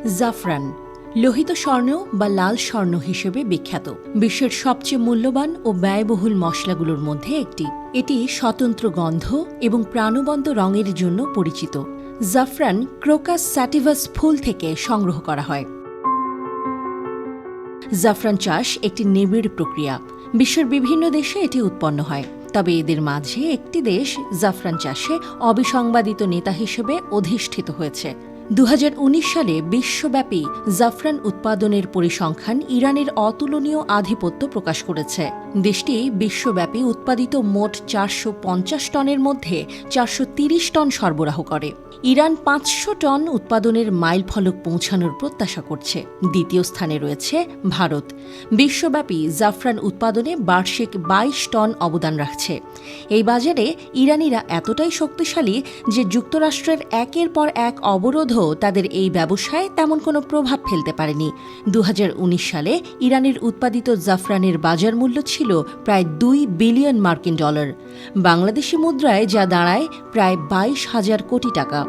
জাফরান লোহিত স্বর্ণ বা লাল স্বর্ণ হিসেবে বিখ্যাত, বিশ্বের সবচেয়ে মূল্যবান ও ব্যয়বহুল মশলাগুলোর মধ্যে একটি। এটি স্বতন্ত্র গন্ধ এবং প্রাণবন্ত রঙের জন্য পরিচিত। জাফরান ক্রোকাস স্যাটিভাস ফুল থেকে সংগ্রহ করা হয়। জাফরান চাষ একটি নিবিড় প্রক্রিয়া। বিশ্বের বিভিন্ন দেশে এটি উৎপন্ন হয়, তবে এদের মাঝে একটি দেশ জাফরান চাষে অবিসংবাদিত নেতা হিসেবে অধিষ্ঠিত হয়েছে। 2019 সালে বিশ্বব্যাপী জাফরান উৎপাদনের পরিসংখ্যান ইরানের অতুলনীয় আধিপত্য প্রকাশ করেছে। দেশটি বিশ্বব্যাপী উৎপাদিত মোট 450 টনের মধ্যে 430 টন সরবরাহ করে। ইরান 500 টন উৎপাদনের মাইলফলক পৌঁছানোর প্রত্যাশা করছে। দ্বিতীয় স্থানে রয়েছে ভারত। বিশ্বব্যাপী জাফরান উৎপাদনে বার্ষিক 22 টন অবদান রাখছে। এই বাজারে ইরানিরা এতটাই শক্তিশালী যে যুক্তরাষ্ট্রের একের পর এক অবরোধ তাদের এই ব্যবসায় তেমন কোনো প্রভাব ফেলতে পারেনি। 2019 সালে ইরানের উৎপাদিত জাফরানের বাজার মূল্য ছিল প্রায় $2 বিলিয়ন। বাংলাদেশি মুদ্রায় যা দাঁড়ায় প্রায় 22,000 কোটি টাকা।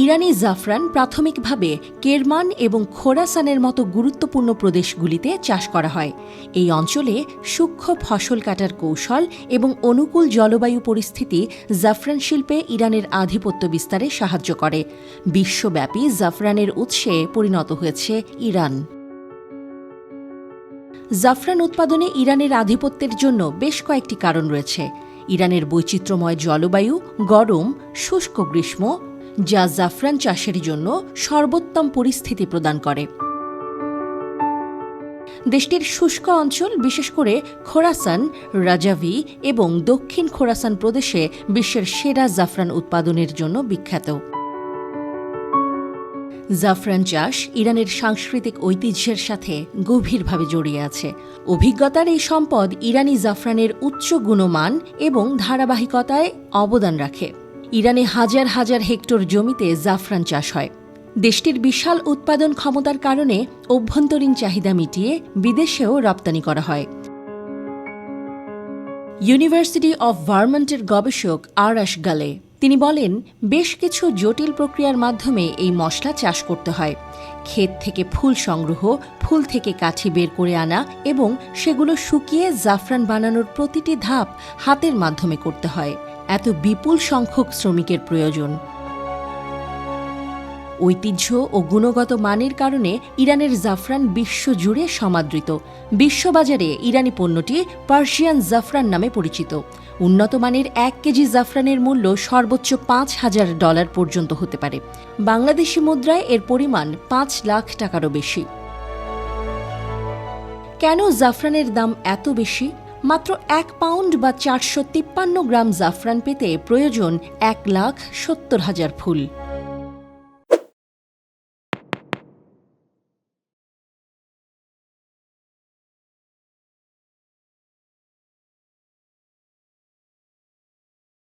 ইরানি জাফরান প্রাথমিকভাবে কেরমান এবং খোরাসানের মতো গুরুত্বপূর্ণ প্রদেশগুলিতে চাষ করা হয়। এই অঞ্চলে সূক্ষ্ম ফসল কাটার কৌশল এবং অনুকূল জলবায়ু পরিস্থিতি জাফরান শিল্পে ইরানের আধিপত্য বিস্তারে সাহায্য করে। বিশ্বব্যাপী জাফরানের উৎসে পরিণত হয়েছে ইরান। জাফরান উৎপাদনে ইরানের আধিপত্যের জন্য বেশ কয়েকটি কারণ রয়েছে। ইরানের বৈচিত্র্যময় জলবায়ু, গরম, শুষ্ক গ্রীষ্ম, যা জাফরান চাষের জন্য সর্বোত্তম পরিস্থিতি প্রদান করে। দেশটির শুষ্ক অঞ্চল, বিশেষ করে খোরাসান, রাজাভি এবং দক্ষিণ খোরাসান প্রদেশে বিশ্বের সেরা জাফরান উৎপাদনের জন্য বিখ্যাত। জাফরান চাষ ইরানের সাংস্কৃতিক ঐতিহ্যের সাথে গভীরভাবে জড়িয়ে আছে। অভিজ্ঞতার এই সম্পদ ইরানি জাফরানের উচ্চ গুণমান এবং ধারাবাহিকতায় অবদান রাখে। ইরানে হাজার হাজার হেক্টর জমিতে জাফরান চাষ হয়। দেশটির বিশাল উৎপাদন ক্ষমতার কারণে অভ্যন্তরীণ চাহিদা মিটিয়ে বিদেশেও রপ্তানি করা হয়। ইউনিভার্সিটি অব ভার্মন্টের গবেষক আরাশ গালে তিনি বলেন, বেশ কিছু জটিল প্রক্রিয়ার মাধ্যমে এই মশলা চাষ করতে হয়। ক্ষেত থেকে ফুল সংগ্রহ, ফুল থেকে কাঠি বের করে আনা এবং সেগুলো শুকিয়ে জাফরান বানানোর প্রতিটি ধাপ হাতের মাধ্যমে করতে হয়। এত বিপুল সংখ্যক শ্রমিকের প্রয়োজন। ঐতিহ্য ও গুণগত মানের কারণে ইরানের জাফরান বিশ্বজুড়ে সমাদৃত। বিশ্ববাজারে ইরানি পণ্যটি পার্সিয়ান জাফরান নামে পরিচিত। উন্নত মানের 1 কেজি জাফরানের মূল্য সর্বোচ্চ $5,000 পর্যন্ত হতে পারে। বাংলাদেশি মুদ্রায় এর পরিমাণ 5 লাখ টাকারও বেশি। কেন জাফরানের দাম এত বেশি? মাত্র 1 পাউন্ড বা 453 গ্রাম জাফরান পেতে প্রয়োজন 1,70,000 ফুল।